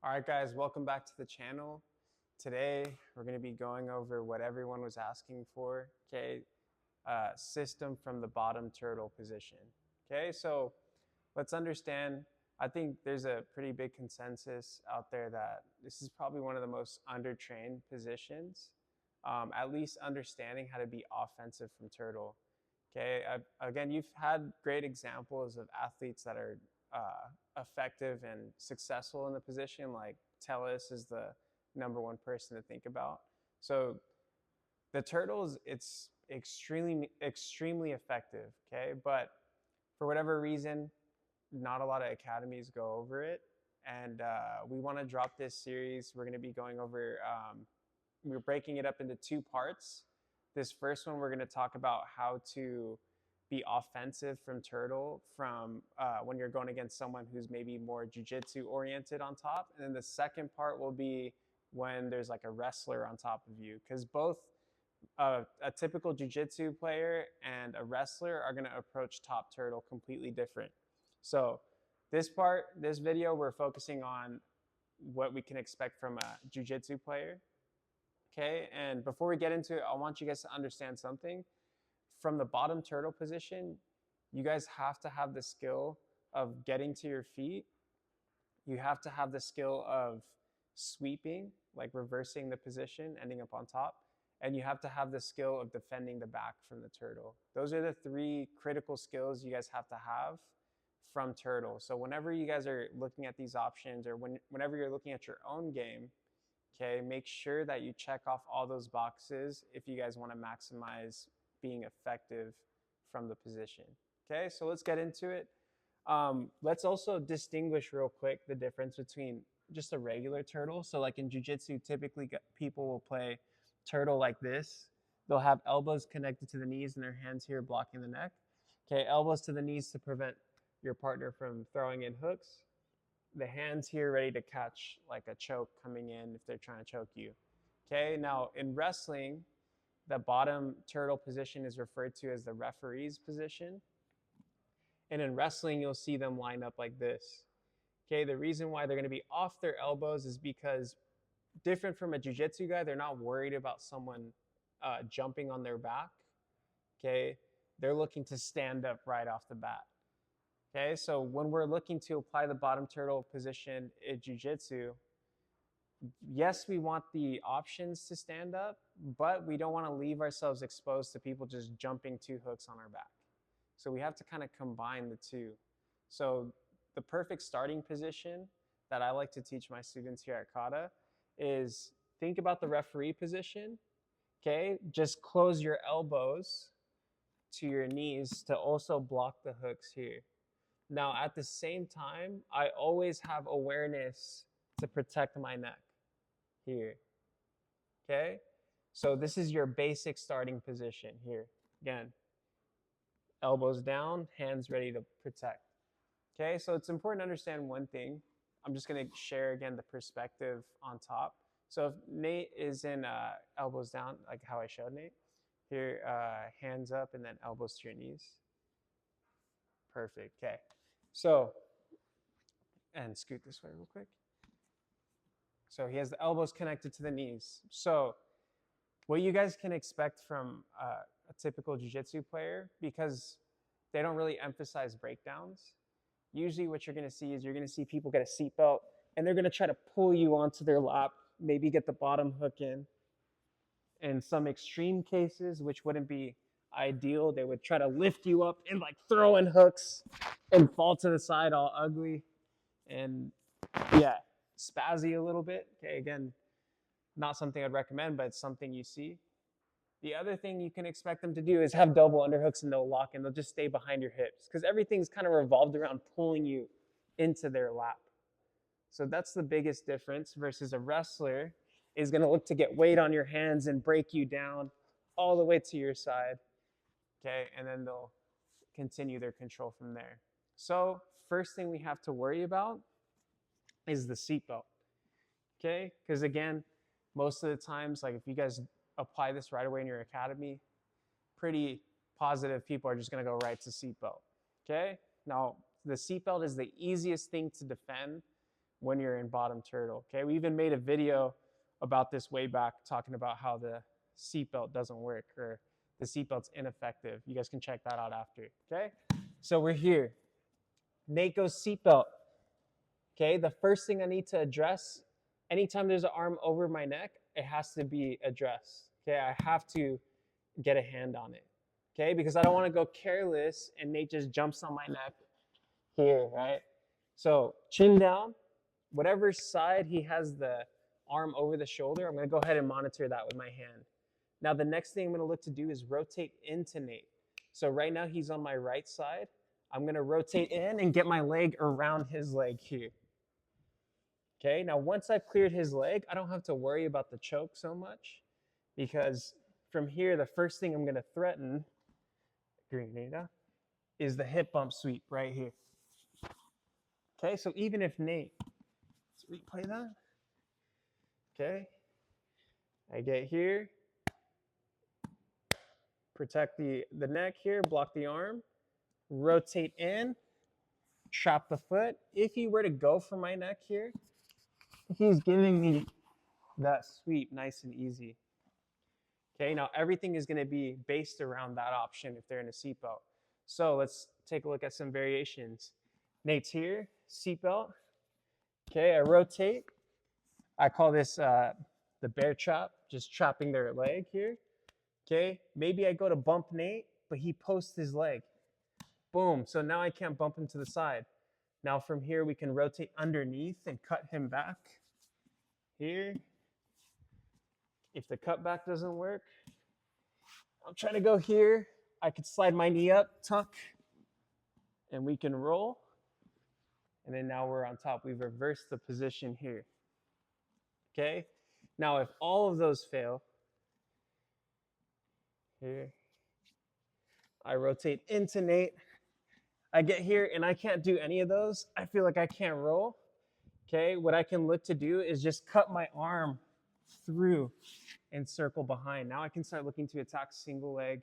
All right, guys, welcome back to the channel. Today, we're going to be going over what everyone was asking for, okay? System from the bottom turtle position. Okay, so let's understand. I think there's a pretty big consensus out there that this is probably one of the most undertrained positions, at least understanding how to be offensive from turtle. Okay, again, you've had great examples of athletes that are effective and successful in the position, like Tellis is the #1 person to think about. So the turtles, it's extremely effective, okay? But for whatever reason, not a lot of academies go over it. And we want to drop this series. We're going to be going over, we're breaking it up into 2 parts. This first one, we're going to talk about how to be offensive from turtle from when you're going against someone who's maybe more jiu-jitsu oriented on top. And then the second part will be when there's like a wrestler on top of you, because both a typical jiu-jitsu player and a wrestler are going to approach top turtle completely different. So this video, we're focusing on what we can expect from a jiu-jitsu player. Okay, and before we get into it, I want you guys to understand something. From the bottom turtle position, you guys have to have the skill of getting to your feet. You have to have the skill of sweeping, like reversing the position, ending up on top. And you have to have the skill of defending the back from the turtle. Those are the 3 critical skills you guys have to have from turtle. So whenever you guys are looking at these options, or whenever you're looking at your own game, okay, make sure that you check off all those boxes if you guys want to maximize being effective from the position. Okay, so let's get into it. Let's also distinguish real quick the difference between just a regular turtle. So like in jiu-jitsu, typically people will play turtle like this. They'll have elbows connected to the knees and their hands here blocking the neck. Okay, elbows to the knees to prevent your partner from throwing in hooks. The hands here ready to catch like a choke coming in if they're trying to choke you. Okay, now in wrestling, the bottom turtle position is referred to as the referee's position. And in wrestling, you'll see them line up like this. Okay, the reason why they're going to be off their elbows is because, different from a jiu-jitsu guy, they're not worried about someone jumping on their back. Okay, they're looking to stand up right off the bat. Okay, so when we're looking to apply the bottom turtle position in jiu-jitsu, yes, we want the options to stand up, but we don't want to leave ourselves exposed to people just jumping 2 hooks on our back. So we have to kind of combine the 2. So the perfect starting position that I like to teach my students here at Kata is think about the referee position. Okay, just close your elbows to your knees to also block the hooks here. Now, at the same time, I always have awareness to protect my neck here. Okay? So this is your basic starting position here. Again, elbows down, hands ready to protect. Okay? So it's important to understand one thing. I'm just going to share again the perspective on top. So if Nate is in elbows down, like how I showed Nate, here, hands up and then elbows to your knees. Perfect. Okay. So, and scoot this way real quick. So he has the elbows connected to the knees. So what you guys can expect from a typical jiu-jitsu player, because they don't really emphasize breakdowns, usually what you're going to see is you're going to see people get a seatbelt and they're going to try to pull you onto their lap, maybe get the bottom hook in. In some extreme cases, which wouldn't be ideal, they would try to lift you up and like throw in hooks and fall to the side all ugly and yeah, spazzy a little bit. Okay, again, not something I'd recommend, but it's something you see. The other thing you can expect them to do is have double underhooks and they'll lock and they'll just stay behind your hips because everything's kind of revolved around pulling you into their lap. So that's the biggest difference versus a wrestler is going to look to get weight on your hands and break you down all the way to your side. Okay, and then they'll continue their control from there. So first thing we have to worry about is the seatbelt. Okay, because again, most of the times, like if you guys apply this right away in your academy, pretty positive people are just going to go right to seatbelt. Okay, now the seatbelt is the easiest thing to defend when you're in bottom turtle. Okay, we even made a video about this way back, talking about how the seatbelt doesn't work, or the seatbelt's ineffective. You guys can check that out after. Okay, so we're here. Nate goes seatbelt. Okay, the first thing I need to address, anytime there's an arm over my neck, it has to be addressed. Okay, I have to get a hand on it. Okay, because I don't want to go careless and Nate just jumps on my neck here, right? So chin down, whatever side he has the arm over the shoulder, I'm going to go ahead and monitor that with my hand. Now the next thing I'm going to look to do is rotate into Nate. So right now he's on my right side. I'm going to rotate in and get my leg around his leg here. Okay, now once I've cleared his leg, I don't have to worry about the choke so much, because from here, the first thing I'm going to threaten, Grenada, is the hip bump sweep right here. Okay, so even if Nate, let's replay that. Okay, I get here, protect the neck here, block the arm, rotate in, trap the foot. If he were to go for my neck here, he's giving me that sweep nice and easy. Okay, now everything is going to be based around that option if they're in a seatbelt. So let's take a look at some variations. Nate's here, seatbelt. Okay, I rotate. I call this the bear trap, just trapping their leg here. Okay, maybe I go to bump Nate, but he posts his leg. Boom, so now I can't bump him to the side. Now from here, we can rotate underneath and cut him back here. If the cutback doesn't work, I'm trying to go here. I could slide my knee up, tuck, and we can roll. And then now we're on top. We've reversed the position here. Okay? Now if all of those fail, here, I rotate into Nate. I get here and I can't do any of those. I feel like I can't roll. Okay? What I can look to do is just cut my arm through and circle behind. Now I can start looking to attack single leg,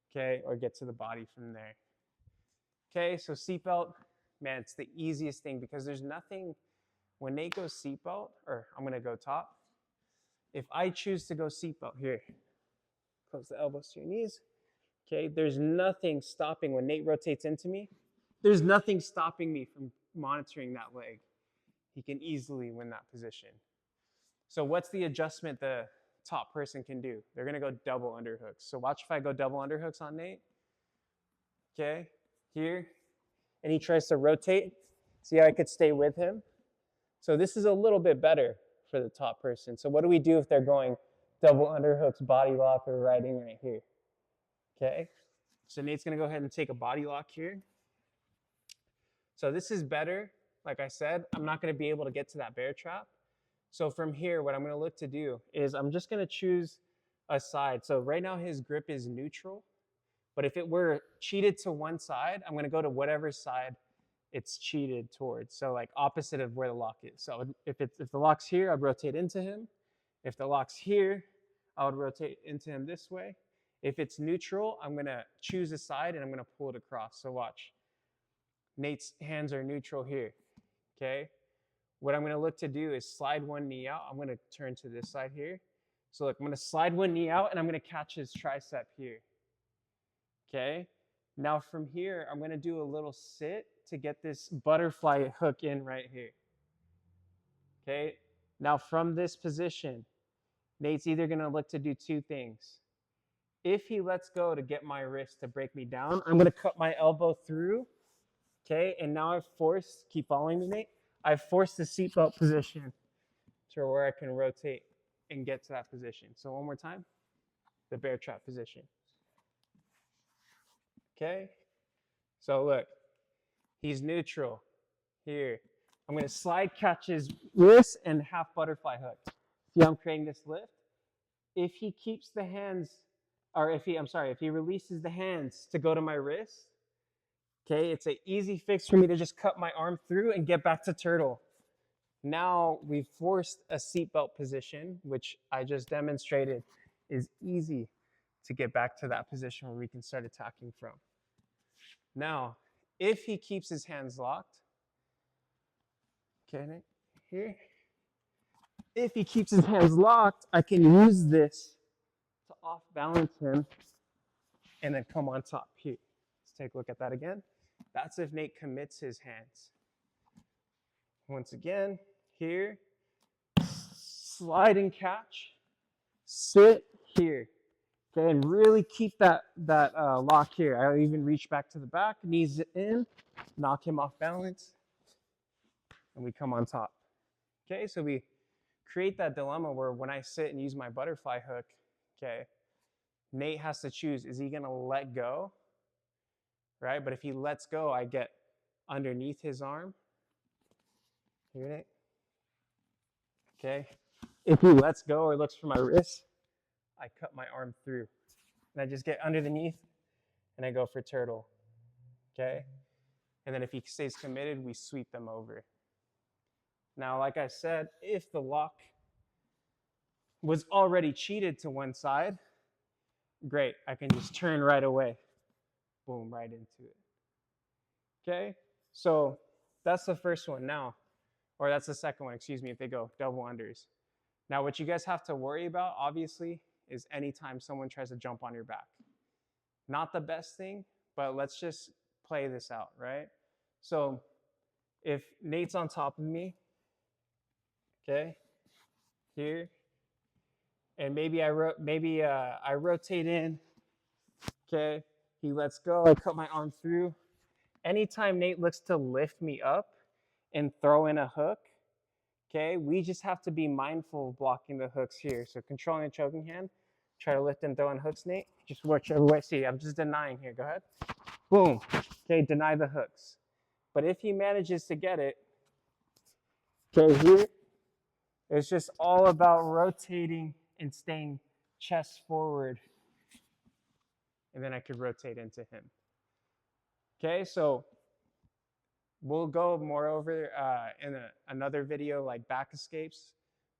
okay, or get to the body from there. Okay, so seatbelt, man, it's the easiest thing, because there's nothing, when Nate goes seatbelt, or I'm going to go top, if I choose to go seatbelt, here, close the elbows to your knees, okay, there's nothing stopping when Nate rotates into me. There's nothing stopping me from monitoring that leg. He can easily win that position. So what's the adjustment the top person can do? They're going to go double underhooks. So watch if I go double underhooks on Nate. Okay, here. And he tries to rotate. See how I could stay with him? So this is a little bit better for the top person. So what do we do if they're going double underhooks, body lock, or riding right here? Okay, so Nate's going to go ahead and take a body lock here. So this is better. Like I said, I'm not going to be able to get to that bear trap. So from here, what I'm going to look to do is I'm just going to choose a side. So right now his grip is neutral, but if it were cheated to one side, I'm going to go to whatever side it's cheated towards. So like opposite of where the lock is. So if the lock's here, I'd rotate into him. If the lock's here, I would rotate into him this way. If it's neutral, I'm going to choose a side and I'm going to pull it across. So watch. Nate's hands are neutral here. Okay? What I'm going to look to do is slide one knee out. I'm going to turn to this side here. So look, I'm going to slide one knee out and I'm going to catch his tricep here. Okay? Now from here, I'm going to do a little sit to get this butterfly hook in right here. Okay? Now from this position, Nate's either going to look to do two things. If he lets go to get my wrist to break me down, I'm going to cut my elbow through. Okay? And now I've forced, keep following me, Nate. I've forced the seatbelt position to where I can rotate and get to that position. So one more time, the bear trap position. Okay? So look, he's neutral here. I'm going to slide catch his wrist and half butterfly hook. See how I'm creating this lift? If he keeps the hands, or if he releases the hands to go to my wrist, okay, it's an easy fix for me to just cut my arm through and get back to turtle. Now we've forced a seatbelt position, which I just demonstrated is easy to get back to that position where we can start attacking from. Now, if he keeps his hands locked, okay, Nick? here. If he keeps his hands locked, I can use this to off balance him and then come on top here. Let's take a look at that again. That's if Nate commits his hands. Once again, here, slide and catch, sit here. Okay, and really keep that lock here. I'll even reach back to the back, knees in, knock him off balance, and we come on top. Okay, so we create that dilemma where when I sit and use my butterfly hook, okay, Nate has to choose, is he gonna let go, right? But if he lets go, I get underneath his arm. Here, Nate. Okay, if he lets go or looks for my wrist, I cut my arm through. And I just get underneath and I go for turtle. Okay? And then if he stays committed, we sweep them over. Now, like I said, if the lock was already cheated to one side, great. I can just turn right away. Boom, right into it. Okay? So that's the first one now. Or that's the second one, excuse me, if they go double unders. Now, what you guys have to worry about, obviously, is anytime someone tries to jump on your back. Not the best thing, but let's just play this out, right? So if Nate's on top of me, okay, here, and maybe I rotate in, okay, he lets go, I cut my arm through. Anytime Nate looks to lift me up and throw in a hook, okay, we just have to be mindful of blocking the hooks here. So controlling the choking hand, try to lift and throw in hooks, Nate. Just whichever way. See, I'm just denying here. Go ahead. Boom. Okay, deny the hooks. But if he manages to get it, okay, here, it's just all about rotating and staying chest forward. And then I could rotate into him. Okay, so we'll go more over in another video like back escapes.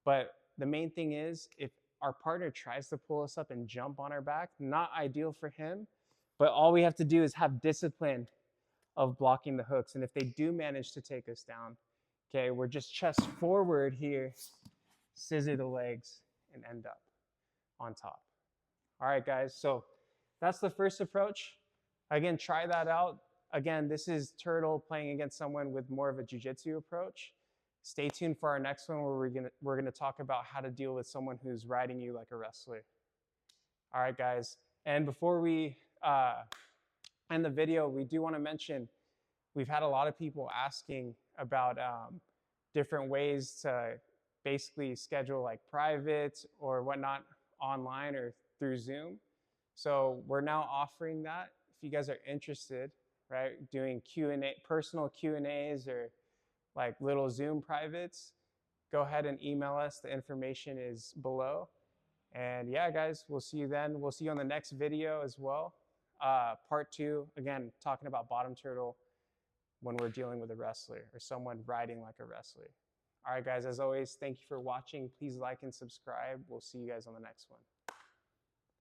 But the main thing is, if our partner tries to pull us up and jump on our back, not ideal for him, but all we have to do is have discipline of blocking the hooks. And if they do manage to take us down, okay, we're just chest forward here, scissor the legs, and end up on top. All right, guys, so that's the first approach. Again, try that out. Again, this is Turtle playing against someone with more of a jiu-jitsu approach. Stay tuned for our next one where we're gonna talk about how to deal with someone who's riding you like a wrestler. All right, guys. And before we end the video, we do want to mention we've had a lot of people asking about different ways to basically schedule like privates or whatnot online or through Zoom. So we're now offering that. If you guys are interested, right, doing Q&A, personal Q&As or like little Zoom privates, go ahead and email us. The information is below. And yeah, guys, we'll see you then. We'll see you on the next video as well. Part 2, again, talking about bottom turtle when we're dealing with a wrestler or someone riding like a wrestler. All right, guys, as always, thank you for watching. Please like and subscribe. We'll see you guys on the next one.